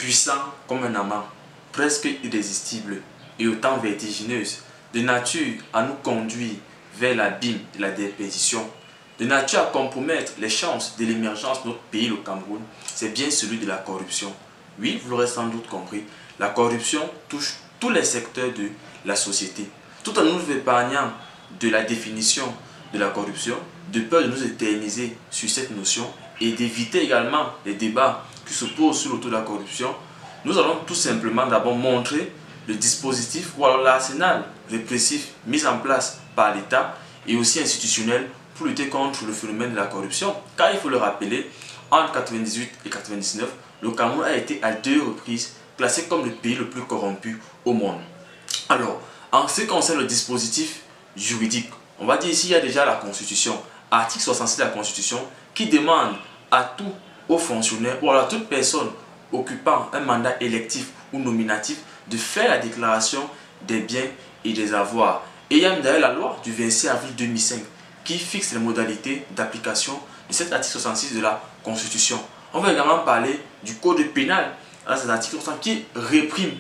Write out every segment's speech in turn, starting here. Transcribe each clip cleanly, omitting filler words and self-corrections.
puissant comme un amant, presque irrésistible et autant vertigineuse, de nature à nous conduire vers l'abîme de la déperdition, de nature à compromettre les chances de l'émergence de notre pays, le Cameroun, c'est bien celui de la corruption. Oui, vous l'aurez sans doute compris, la corruption touche tous les secteurs de la société. Tout en nous épargnant de la définition de la corruption, de peur de nous éterniser sur cette notion et d'éviter également les débats qui se posent sur l'auto de la corruption, nous allons tout simplement d'abord montrer le dispositif ou alors l'arsenal répressif mis en place par l'État et aussi institutionnel pour lutter contre le phénomène de la corruption. Car il faut le rappeler, entre 1998 et 1999, le Cameroun a été à 2 reprises classé comme le pays le plus corrompu au monde. Alors, en ce qui concerne le dispositif juridique, on va dire ici il y a déjà la Constitution, article 66 de la Constitution, qui demande à tout haut fonctionnaire ou à toute personne occupant un mandat électif ou nominatif de faire la déclaration des biens et des avoirs. Et il y a d'ailleurs la loi du 26 avril 2005 qui fixe les modalités d'application de cet article 66 de la Constitution. On va également parler du code pénal, dans cet article qui réprime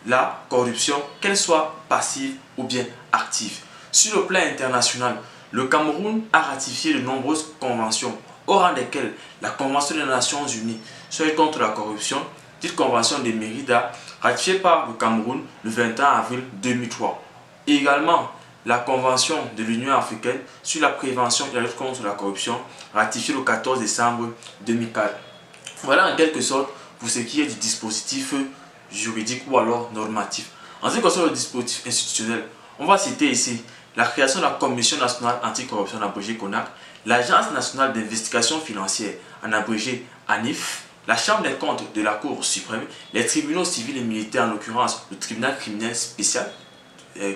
la corruption, qu'elle soit passive ou bien active. Sur le plan international, le Cameroun a ratifié de nombreuses conventions, au rang desquelles la Convention des Nations Unies sur la lutte contre la corruption, dite Convention de Mérida, ratifiée par le Cameroun le 21 avril 2003. Et également la Convention de l'Union africaine sur la prévention et la lutte contre la corruption, ratifiée le 14 décembre 2004. Voilà en quelque sorte pour ce qui est du dispositif juridique ou alors normatif. En ce qui concerne le dispositif institutionnel, on va citer ici la création de la Commission nationale anticorruption, en abrégé CONAC, l'Agence nationale d'investigation financière, en abrégé ANIF, la Chambre des comptes de la Cour suprême, les tribunaux civils et militaires, en l'occurrence le tribunal criminel spécial,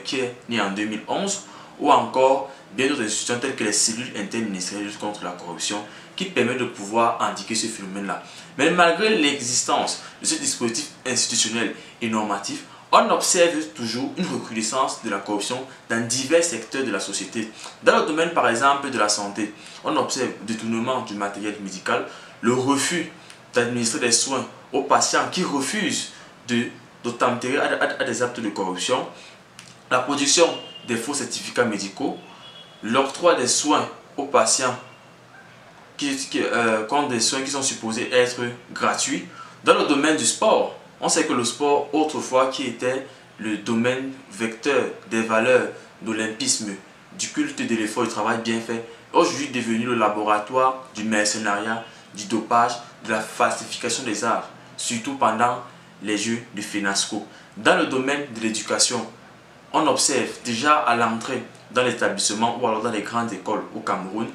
qui est né en 2011, ou encore bien d'autres institutions telles que les cellules interministérielles de lutte contre la corruption qui permettent de pouvoir indiquer ce phénomène-là. Mais malgré l'existence de ce dispositif institutionnel et normatif, on observe toujours une recrudescence de la corruption dans divers secteurs de la société. Dans le domaine par exemple de la santé, on observe le détournement du matériel médical, le refus d'administrer des soins aux patients qui refusent d'obtempérer à des actes de corruption, la production des faux certificats médicaux, l'octroi des soins aux patients contre des soins qui sont supposés être gratuits. Dans le domaine du sport, on sait que le sport, autrefois, qui était le domaine vecteur des valeurs d'olympisme, du culte de l'effort et du travail bien fait, est aujourd'hui devenu le laboratoire du mercenariat, du dopage, de la falsification des arts, surtout pendant les Jeux de FENASCO. Dans le domaine de l'éducation, on observe déjà à l'entrée dans l'établissement ou alors dans les grandes écoles au Cameroun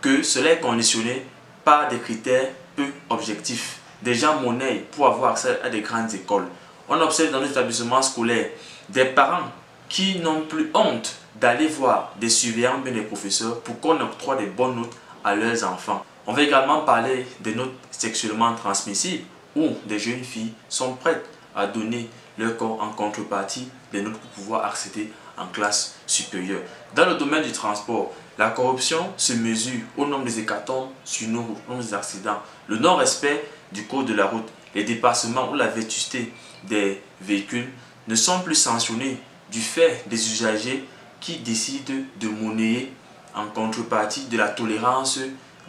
que cela est conditionné par des critères peu objectifs. Des gens monnaient pour avoir accès à des grandes écoles. On observe dans les établissements scolaires des parents qui n'ont plus honte d'aller voir des surveillants mais des professeurs pour qu'on octroie des bonnes notes à leurs enfants. On va également parler des notes sexuellement transmissibles où des jeunes filles sont prêtes à donner leur corps en contrepartie des notes pour pouvoir accéder en classe supérieure. Dans le domaine du transport, la corruption se mesure au nombre des hécatombes sur nos routes, au nombre des accidents, le non-respect du code de la route, les dépassements ou la vétusté des véhicules ne sont plus sanctionnés du fait des usagers qui décident de monnayer en contrepartie de la tolérance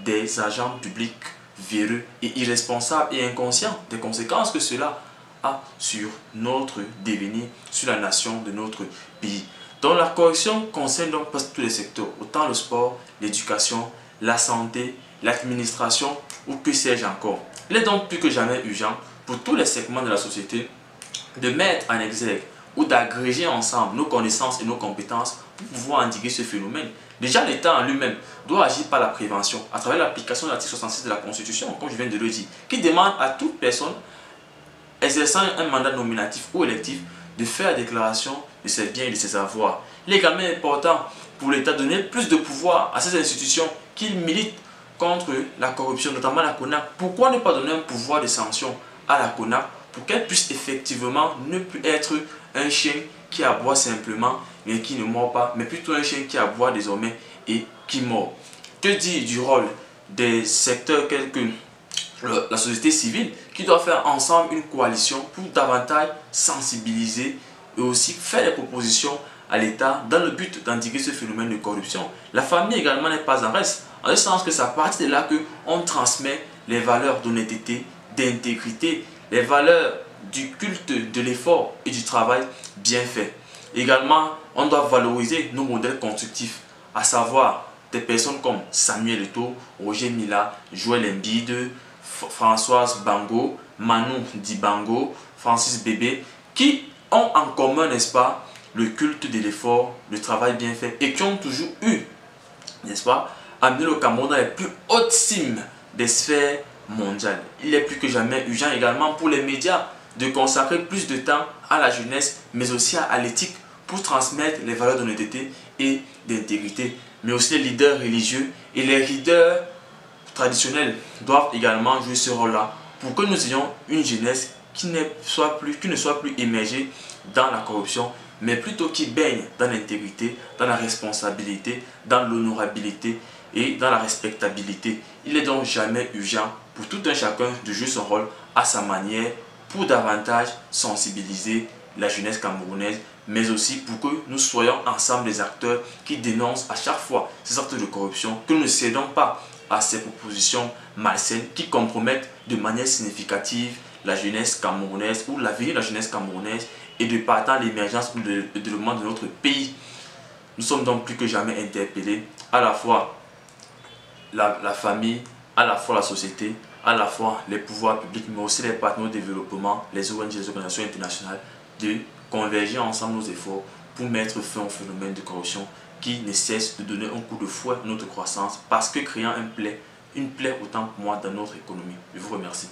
des agents publics véreux et irresponsables et inconscients des conséquences que cela a sur notre devenir, sur la nation de notre pays. Donc la corruption concerne donc presque tous les secteurs, autant le sport, l'éducation, la santé, l'administration ou que sais-je encore. Il est donc plus que jamais urgent pour tous les segments de la société de mettre en exergue ou d'agréger ensemble nos connaissances et nos compétences pour pouvoir endiguer ce phénomène. Déjà, l'État en lui-même doit agir par la prévention à travers l'application de l'article 66 de la Constitution, comme je viens de le dire, qui demande à toute personne exerçant un mandat nominatif ou électif de faire la déclaration de ses biens et de ses avoirs. Il est également important pour l'État de donner plus de pouvoir à ces institutions qui militent contre la corruption, notamment la CONAC. Pourquoi ne pas donner un pouvoir de sanction à la CONAC pour qu'elle puisse effectivement ne plus être un chien qui aboie simplement mais qui ne mord pas, mais plutôt un chien qui aboie désormais et qui mord. Que dire du rôle des secteurs tels que la société civile qui doivent faire ensemble une coalition pour davantage sensibiliser et aussi faire des propositions à l'État dans le but d'endiguer ce phénomène de corruption. La famille également n'est pas en reste, en ce sens que c'est à partir de là qu'on transmet les valeurs d'honnêteté, d'intégrité, les valeurs du culte de l'effort et du travail bien fait. Également, on doit valoriser nos modèles constructifs, à savoir des personnes comme Samuel Eto'o, Roger Mila, Joël Embiid, Françoise Bango, Manu Dibango, Francis Bébé, qui ont en commun, n'est-ce pas, le culte de l'effort, le travail bien fait et qui ont toujours eu, n'est-ce pas, amené le Cameroun dans les plus hautes cimes des sphères mondiales. Il est plus que jamais urgent également pour les médias de consacrer plus de temps à la jeunesse, mais aussi à l'éthique pour transmettre les valeurs d'honnêteté et d'intégrité. Mais aussi les leaders religieux et les leaders traditionnels doivent également jouer ce rôle-là pour que nous ayons une jeunesse qui ne soit plus immergée dans la corruption, mais plutôt qui baigne dans l'intégrité, dans la responsabilité, dans l'honorabilité et dans la respectabilité. Il est donc jamais urgent pour tout un chacun de jouer son rôle à sa manière pour davantage sensibiliser la jeunesse camerounaise, mais aussi pour que nous soyons ensemble des acteurs qui dénoncent à chaque fois ces actes de corruption, que nous ne cédons pas à ces propositions malsaines qui compromettent de manière significative la jeunesse camerounaise ou l'avenir de la jeunesse camerounaise et de partant l'émergence ou le développement de notre pays. Nous sommes donc plus que jamais interpellés, à la fois la famille, à la fois la société, à la fois les pouvoirs publics, mais aussi les partenaires de développement, les ONG, les organisations internationales, de converger ensemble nos efforts pour mettre fin au phénomène de corruption qui ne cesse de donner un coup de fouet à notre croissance parce que créant une plaie autant pour moi dans notre économie. Je vous remercie.